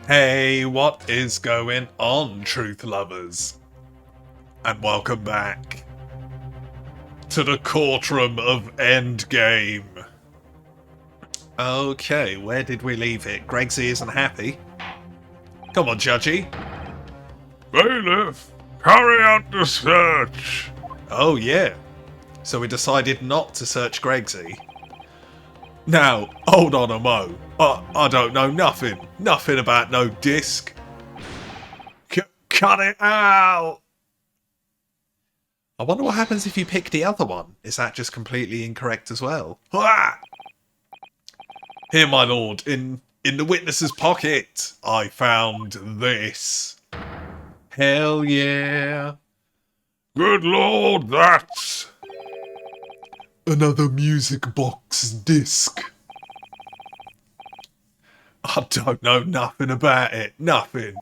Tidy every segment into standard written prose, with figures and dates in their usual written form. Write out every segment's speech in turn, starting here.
Hey, what is going on, truth lovers? And welcome back to the courtroom of Endgame. Okay, where did we leave it? Gregsy isn't happy. Come on, Judgy. Bailiff, carry out the search. Oh, yeah. So we decided not to search Gregsy. Now, hold on a mo. I don't know nothing. Nothing about no disc. Cut it out! I wonder what happens if you pick the other one. Is that just completely incorrect as well? Ah! Here, my lord, in the witness's pocket, I found this. Hell yeah. Good lord, that's... Another music box disc. I don't know nothing about it. Nothing.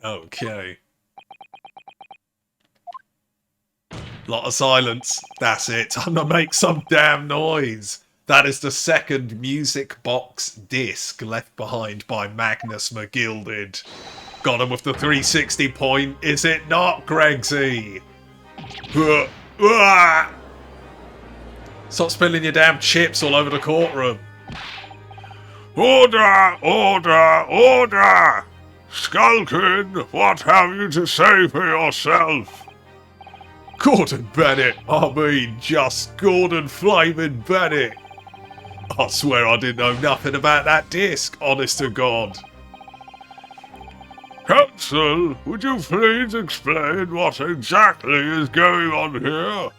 Okay. Lot of silence. That's it. Time to make some damn noise. That is the second music box disc left behind by Magnus McGilded. Got him with the 360 point, is it not, Gregsy? Stop spilling your damn chips all over the courtroom. Order, order, order! Skulkin, what have you to say for yourself? Gordon Bennett, I mean, just Gordon Flaming Bennett. I swear I didn't know nothing about that disc, honest to God. Counsel, would you please explain what exactly is going on here?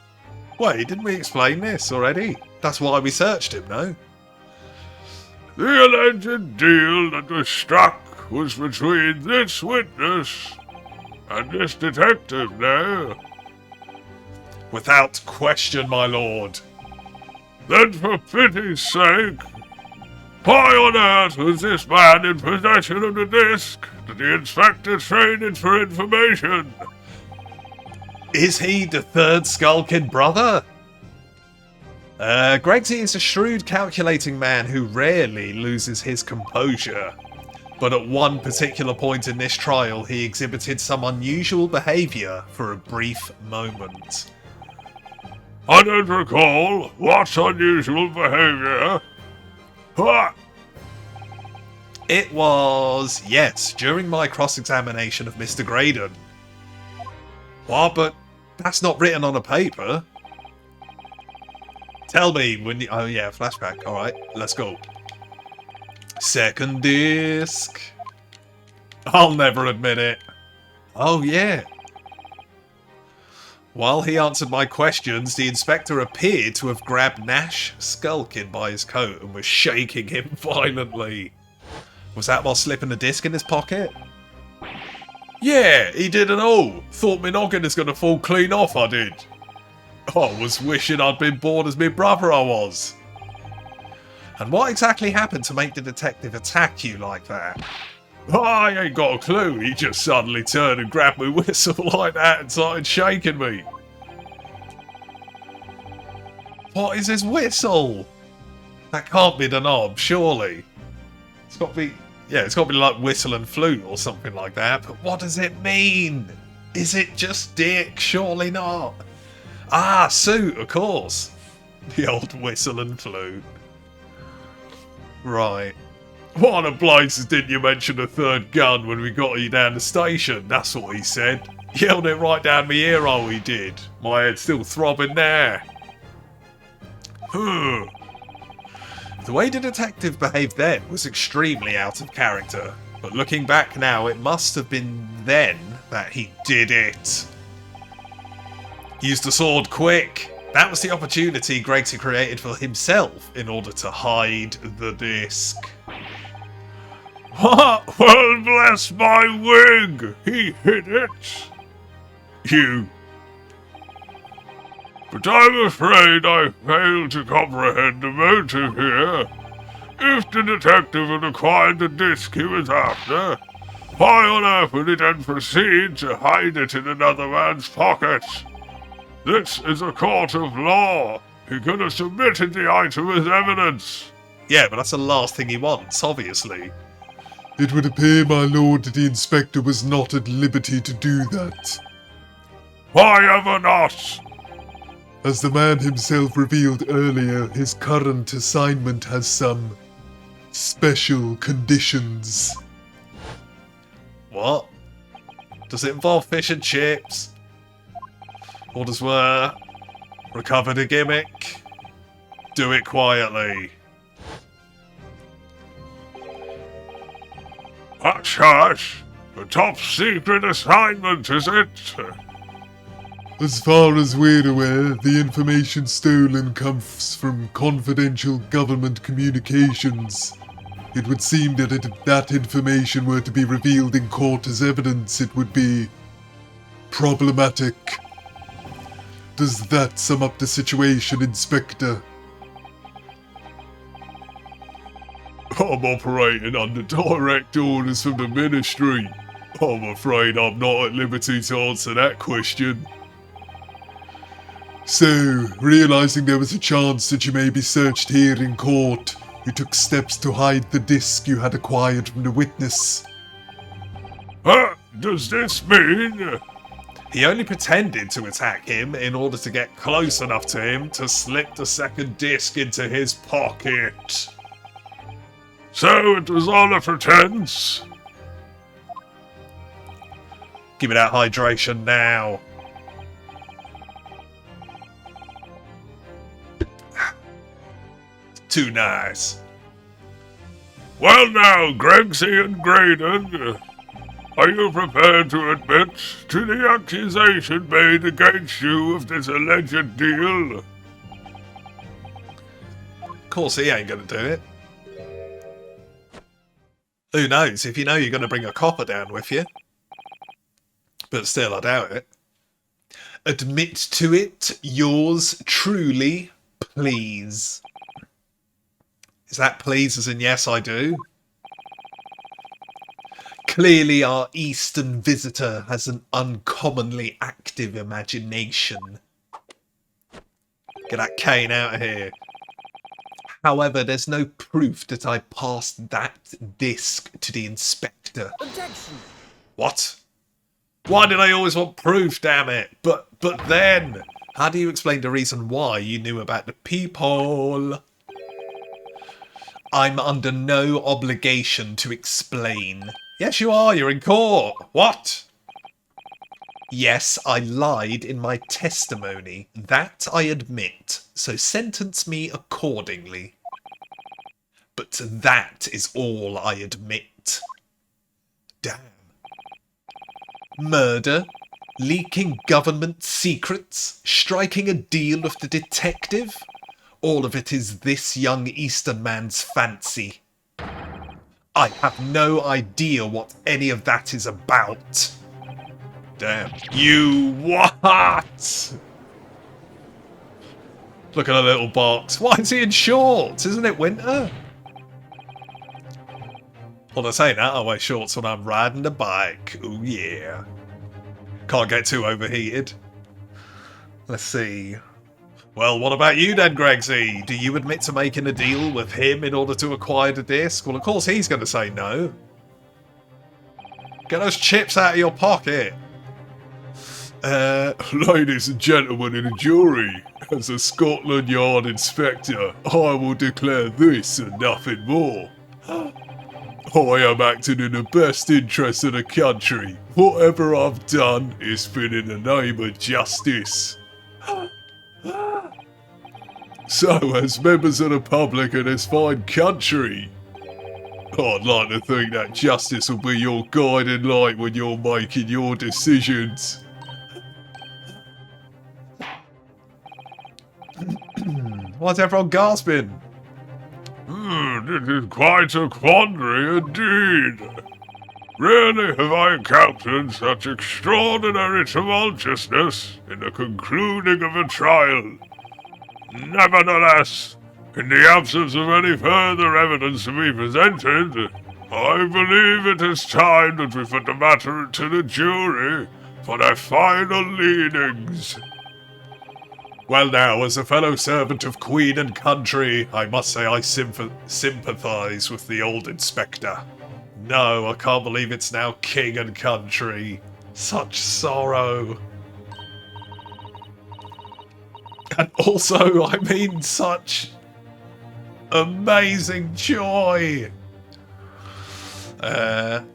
Wait, didn't we explain this already? That's why we searched him, no? The alleged deal that was struck was between this witness and this detective, no? Without question, my lord. Then for pity's sake, why on earth was this man in possession of the disc that the inspector traded for information? Is he the third Skulkin brother? Gregsy is a shrewd, calculating man who rarely loses his composure. But at one particular point in this trial, he exhibited some unusual behaviour for a brief moment. I don't recall. What unusual behaviour? Ha! It was, yes, during my cross-examination of Mr. Graydon. What? But that's not written on a paper. Tell me when you... Oh yeah, flashback. Alright, let's go. Second disc. I'll never admit it. Oh yeah. While he answered my questions, the inspector appeared to have grabbed Nash Skulkin by his coat and was shaking him violently. Was that while slipping the disc in his pocket? Yeah, he did and all. Thought me noggin is gonna fall clean off, I did. I was wishing I'd been born as my brother, I was. And what exactly happened to make the detective attack you like that? I ain't got a clue. He just suddenly turned and grabbed my whistle like that and started shaking me. What is his whistle? That can't be the knob, surely. It's got to be... Yeah, it's got to be like whistle and flute or something like that. But what does it mean? Is it just dick? Surely not. Ah, suit, of course. The old whistle and flute. Right. What a blazes didn't you mention a third gun when we got you down the station? That's what he said. Yelled it right down my ear, oh he did. My head's still throbbing there. The way the detective behaved then was extremely out of character. But looking back now, it must have been then that he did it. Use the sword quick. That was the opportunity Gregsy created for himself in order to hide the disc. What? Well, bless my wig! He hid it! You. But I'm afraid I fail to comprehend the motive here. If the detective had acquired the disc he was after, why on earth would he then proceed to hide it in another man's pocket? This is a court of law. He could have submitted the item as evidence. Yeah, but that's the last thing he wants, obviously. It would appear, my lord, that the inspector was not at liberty to do that. Why ever not? As the man himself revealed earlier, his current assignment has some special conditions. What? Does it involve fish and chips? Orders were recover the gimmick. Do it quietly. Hush, hush. A top secret assignment, is it? As far as we're aware, the information stolen comes from confidential government communications. It would seem that if that information were to be revealed in court as evidence, it would be problematic. Does that sum up the situation, Inspector? I'm operating under direct orders from the Ministry. I'm afraid I'm not at liberty to answer that question. So, realizing there was a chance that you may be searched here in court, you took steps to hide the disc you had acquired from the witness. Does this mean... He only pretended to attack him in order to get close enough to him to slip the second disc into his pocket. So it was all a pretense? Give me that hydration now. Too nice. Well now, Gregsy and Graydon, are you prepared to admit to the accusation made against you of this alleged deal? Of course he ain't gonna do it. Who knows, if you know you're gonna bring a copper down with you. But still, I doubt it. Admit to it, yours truly, please. Is that please as in yes, I do? Clearly our eastern visitor has an uncommonly active imagination. Get that cane out of here. However, there's no proof that I passed that disc to the inspector. Objection! What? Why did I always want proof, damn it? But then, how do you explain the reason why you knew about the peephole? I'm under no obligation to explain. Yes, you are. You're in court. What? Yes, I lied in my testimony. That I admit. So sentence me accordingly. But that is all I admit. Damn. Murder? Leaking government secrets? Striking a deal with the detective? All of it is this young Eastern man's fancy. I have no idea what any of that is about. Damn. You what? Look at a little box. Why is he in shorts? Isn't it winter? Well, I say that, I wear shorts when I'm riding the bike. Ooh, yeah. Can't get too overheated. Let's see. Well, what about you then, Gregsy? Do you admit to making a deal with him in order to acquire the disc? Well, of course he's going to say no. Get those chips out of your pocket. Ladies and gentlemen in the jury, as a Scotland Yard inspector, I will declare this and nothing more. I am acting in the best interest of the country. Whatever I've done has been in the name of justice. So, as members of the public of this fine country, I'd like to think that justice will be your guiding light when you're making your decisions. Why's everyone gasping? This is quite a quandary indeed. Rarely have I encountered such extraordinary tumultuousness in the concluding of a trial. Nevertheless, in the absence of any further evidence to be presented, I believe it is time that we put the matter to the jury for their final leanings. Well now, as a fellow servant of Queen and country, I must say I sympathise with the old inspector. No, I can't believe it's now king and country. Such sorrow. And also, I mean, such amazing joy.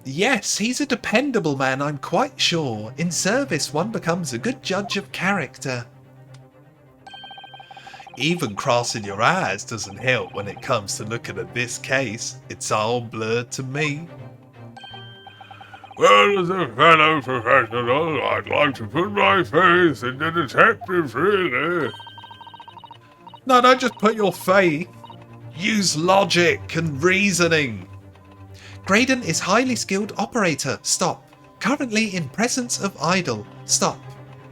Yes, he's a dependable man, I'm quite sure. In service, one becomes a good judge of character. Even crossing your eyes doesn't help when it comes to looking at this case. It's all blurred to me. Well, as a fellow professional, I'd like to put my faith in the detectives, really. No, don't just put your faith. Use logic and reasoning. Graydon is highly skilled operator. Stop. Currently in presence of idol. Stop.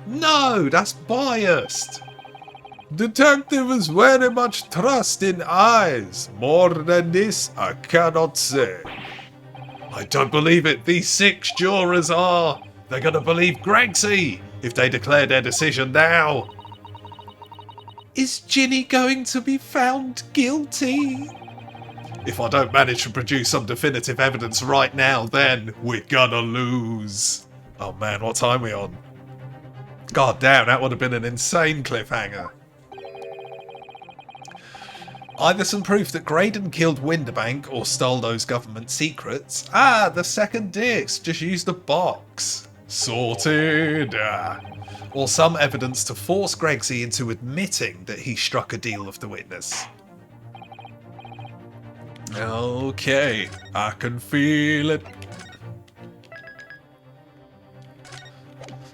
No, that's biased. Detective is very much trust in eyes. More than this, I cannot say. I don't believe it. These 6 jurors are. They're going to believe Gregsy if they declare their decision now. Is Ginny going to be found guilty? If I don't manage to produce some definitive evidence right now, then we're gonna lose. Oh man, what time are we on? God damn, that would have been an insane cliffhanger. Either some proof that Graydon killed Winterbank or stole those government secrets. Ah, the second disc. Just use the box. Sorted. Or some evidence to force Gregsy into admitting that he struck a deal with the witness. Okay, I can feel it.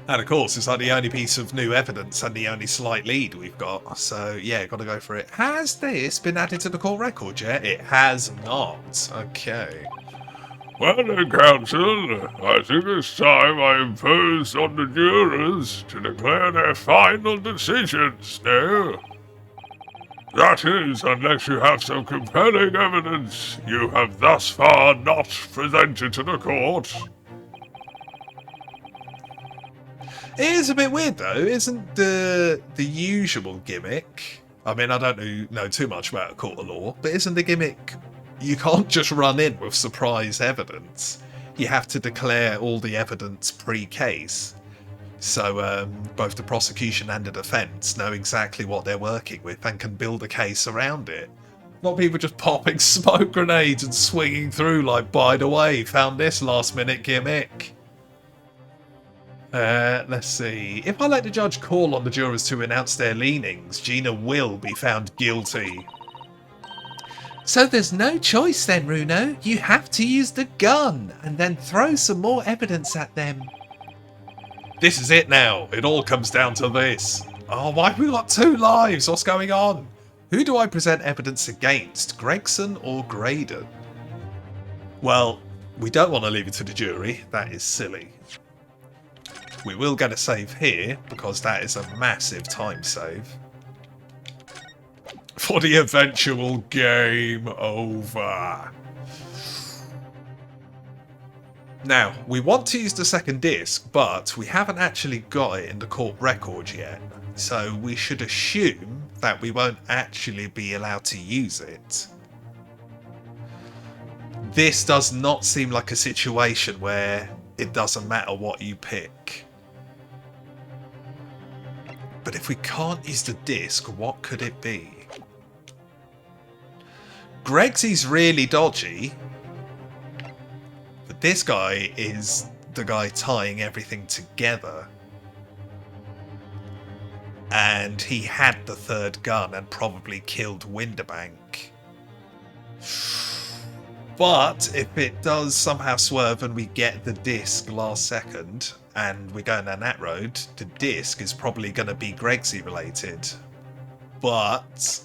And of course, it's like the only piece of new evidence and the only slight lead we've got. So yeah, gotta go for it. Has this been added to the court record yet? It has not. Okay. Well then, counsel, I think it's time I impose on the jurors to declare their final decisions now. That is, unless you have some compelling evidence you have thus far not presented to the court. It is a bit weird though, isn't the usual gimmick? I mean, I don't know too much about a court of law, but isn't the gimmick you can't just run in with surprise evidence? You have to declare all the evidence pre-case. So both the prosecution and the defence know exactly what they're working with and can build a case around it. Not people just popping smoke grenades and swinging through like, by the way, found this last minute gimmick. Let's see. If I let the judge call on the jurors to announce their leanings, Gina will be found guilty. So there's no choice then, Runo. You have to use the gun and then throw some more evidence at them. This is it now. It all comes down to this. Oh, why have we got 2 lives? What's going on? Who do I present evidence against? Gregson or Graydon? Well, we don't want to leave it to the jury. That is silly. We will get a save here, because that is a massive time save. For the eventual game over. Now, we want to use the second disc, but we haven't actually got it in the court record yet. So we should assume that we won't actually be allowed to use it. This does not seem like a situation where it doesn't matter what you pick. But if we can't use the disc, what could it be? Gregsy's really dodgy. But this guy is the guy tying everything together. And he had the 3rd gun and probably killed Winterbank. But if it does somehow swerve and we get the disc last second, and we're going down that road, the disc is probably going to be Gregsy related. But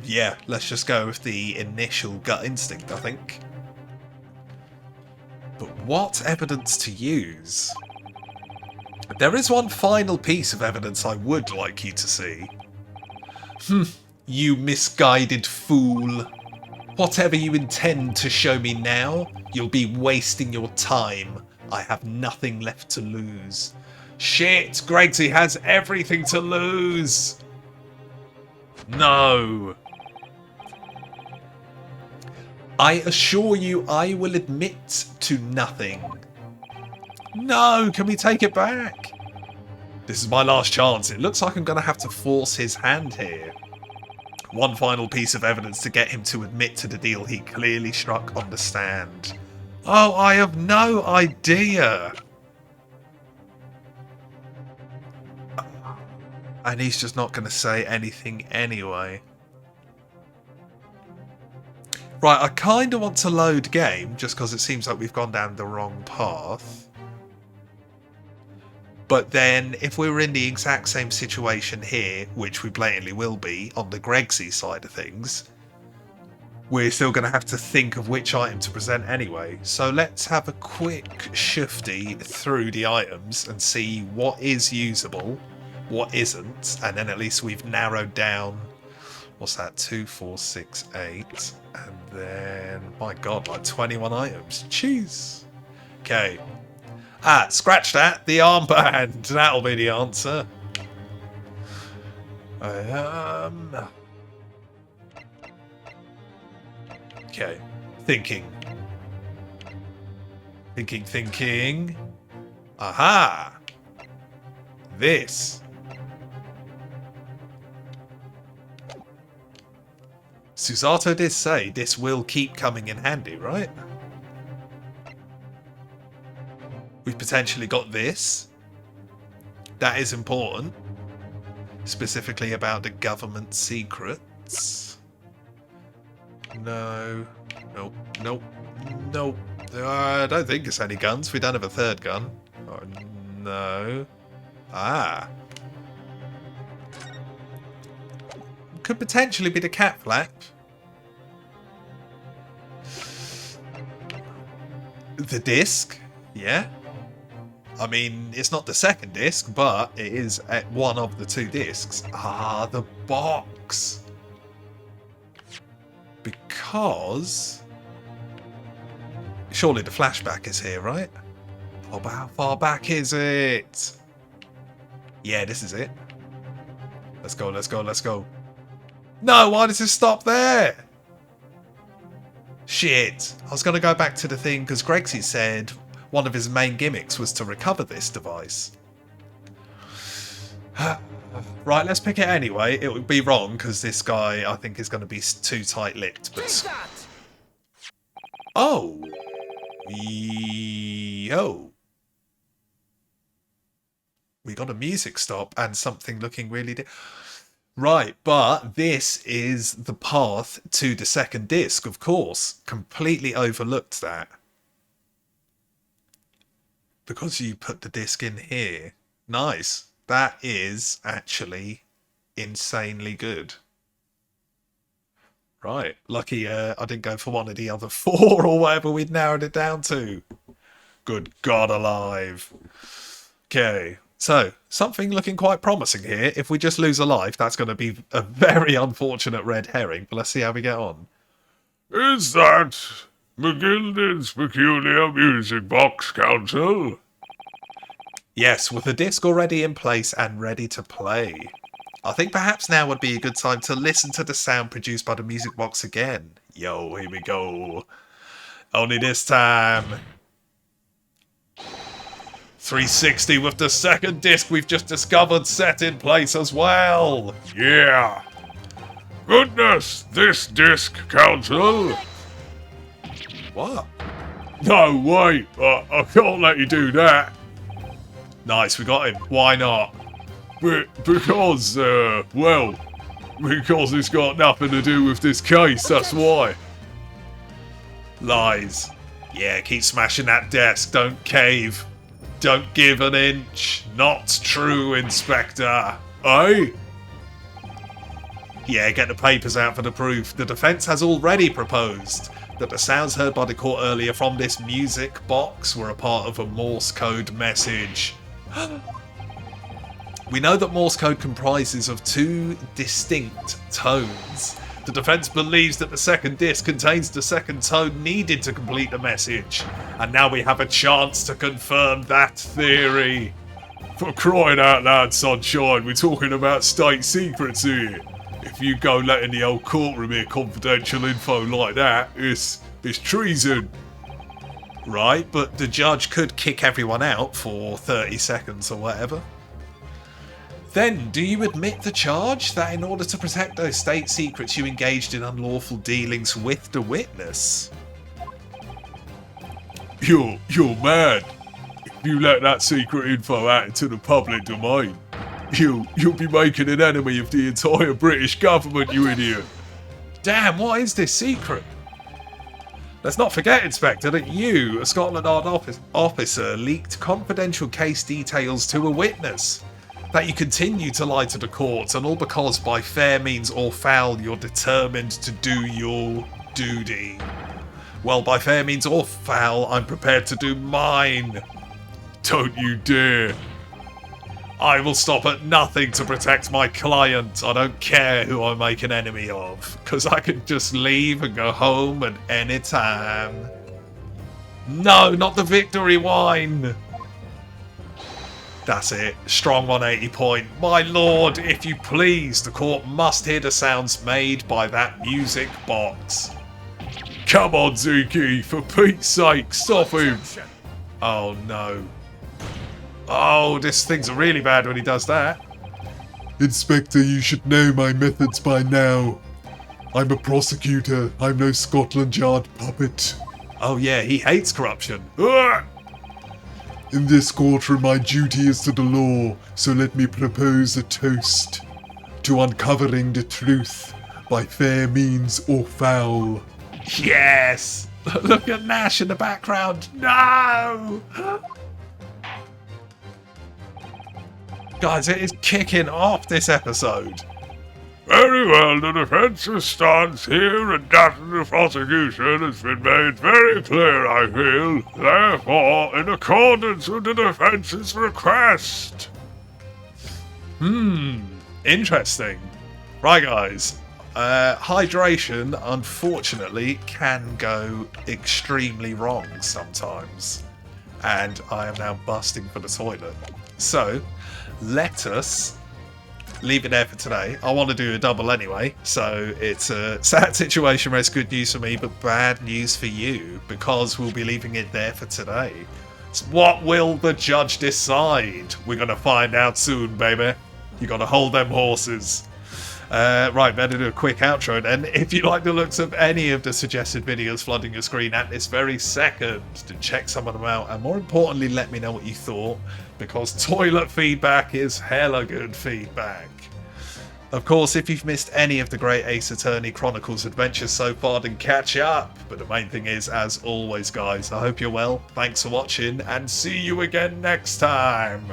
yeah, let's just go with the initial gut instinct, I think. But what evidence to use? There is one final piece of evidence I would like you to see. You misguided fool. Whatever you intend to show me now, you'll be wasting your time. I have nothing left to lose. Shit, Gregsy has everything to lose. No. I assure you I will admit to nothing. No, can we take it back? This is my last chance. It looks like I'm going to have to force his hand here. One final piece of evidence to get him to admit to the deal he clearly struck on the stand. Oh, I have no idea. And he's just not going to say anything anyway. Right, I kind of want to load game, just because it seems like we've gone down the wrong path. But then, if we were in the exact same situation here, which we blatantly will be, on the Gregsy side of things, we're still going to have to think of which item to present anyway. So let's have a quick shifty through the items and see what is usable, what isn't, and then at least we've narrowed down, what's that, 2, 4, 6, 8, and then, my god, like 21 items. Jeez. Okay. Ah, scratch that, the armband. That'll be the answer. Okay. Thinking. Thinking. Aha! This. Susato did say this will keep coming in handy, right? We've potentially got this. That is important. Specifically about the government secrets. No. Nope. I don't think it's any guns. We don't have a third gun. Oh, no. Ah. Could potentially be the cat flap. The disc. Yeah. I mean, it's not the second disc, but it is at one of the two discs. Ah, the box. Because surely the flashback is here, right? Oh, but how far back is it? Yeah, this is it. Let's go. No, why does it stop there? Shit. I was going to go back to the thing because Gregsy said one of his main gimmicks was to recover this device. Right, let's pick it anyway. It would be wrong because this guy, I think, is going to be too tight-lipped. But oh. Yo. We got a music stop and something looking really... Right, but this is the path to the second disc, of course. Completely overlooked that. Because you put the disc in here. Nice. That is actually insanely good. Right. Lucky I didn't go for one of the other 4 or whatever we'd narrowed it down to. Good God alive. Okay. So, something looking quite promising here. If we just lose a life, that's going to be a very unfortunate red herring. But let's see how we get on. Is that McGilden's Peculiar Music Box, Council? Yes, with the disc already in place and ready to play. I think perhaps now would be a good time to listen to the sound produced by the music box again. Yo, here we go. Only this time. 360 with the second disc we've just discovered set in place as well. Yeah. Goodness, this disc, Council. What? No, wait, I can't let you do that. Nice, we got him. Why not? Because it's got nothing to do with this case, that's why. Lies. Yeah, keep smashing that desk. Don't cave. Don't give an inch. Not true, Inspector. Eh? Yeah, get the papers out for the proof. The defence has already proposed that the sounds heard by the court earlier from this music box were a part of a Morse code message. We know that Morse code comprises of 2 distinct tones. The defence believes that the second disc contains the second tone needed to complete the message. And now we have a chance to confirm that theory. For crying out loud, sunshine, we're talking about state secrets here. If you go letting the old courtroom hear confidential info like that, it's treason. Right, but the judge could kick everyone out for 30 seconds or whatever. Then, do you admit the charge that in order to protect those state secrets you engaged in unlawful dealings with the witness? You're mad. If you let that secret info out into the public domain, you'll be making an enemy of the entire British government, you idiot. Damn, what is this secret? Let's not forget, Inspector, that you, a Scotland Yard officer, leaked confidential case details to a witness. That you continue to lie to the courts, and all because by fair means or foul you're determined to do your duty. Well, by fair means or foul, I'm prepared to do mine. Don't you dare. I will stop at nothing to protect my client. I don't care who I make an enemy of, because I can just leave and go home at any time. No, not the victory wine. That's it. Strong 180 point. My lord, if you please, the court must hear the sounds made by that music box. Come on, Ziki, for Pete's sake, stop him. Oh no. Oh, this thing's really bad when he does that. Inspector, you should know my methods by now. I'm a prosecutor. I'm no Scotland Yard puppet. Oh yeah, he hates corruption. In this courtroom, my duty is to the law, so let me propose a toast to uncovering the truth by fair means or foul. Yes! Look at Nash in the background. No! Guys, it is kicking off this episode. Very well, the defence's stance here and that of the prosecution has been made very clear, I feel. Therefore, in accordance with the defence's request. Interesting. Right, guys. Hydration, unfortunately, can go extremely wrong sometimes. And I am now busting for the toilet. So, let us leave it there for today. I want to do a double anyway, so it's a sad situation where it's good news for me, but bad news for you, because we'll be leaving it there for today. So what will the judge decide? We're going to find out soon, baby. You got to hold them horses. Right, better do a quick outro then. If you like the looks of any of the suggested videos flooding your screen at this very second, to check some of them out, and more importantly, let me know what you thought, because toilet feedback is hella good feedback. Of course, if you've missed any of the Great Ace Attorney Chronicles adventures so far, then catch up. But the main thing is, as always, guys, I hope you're well, thanks for watching, and see you again next time.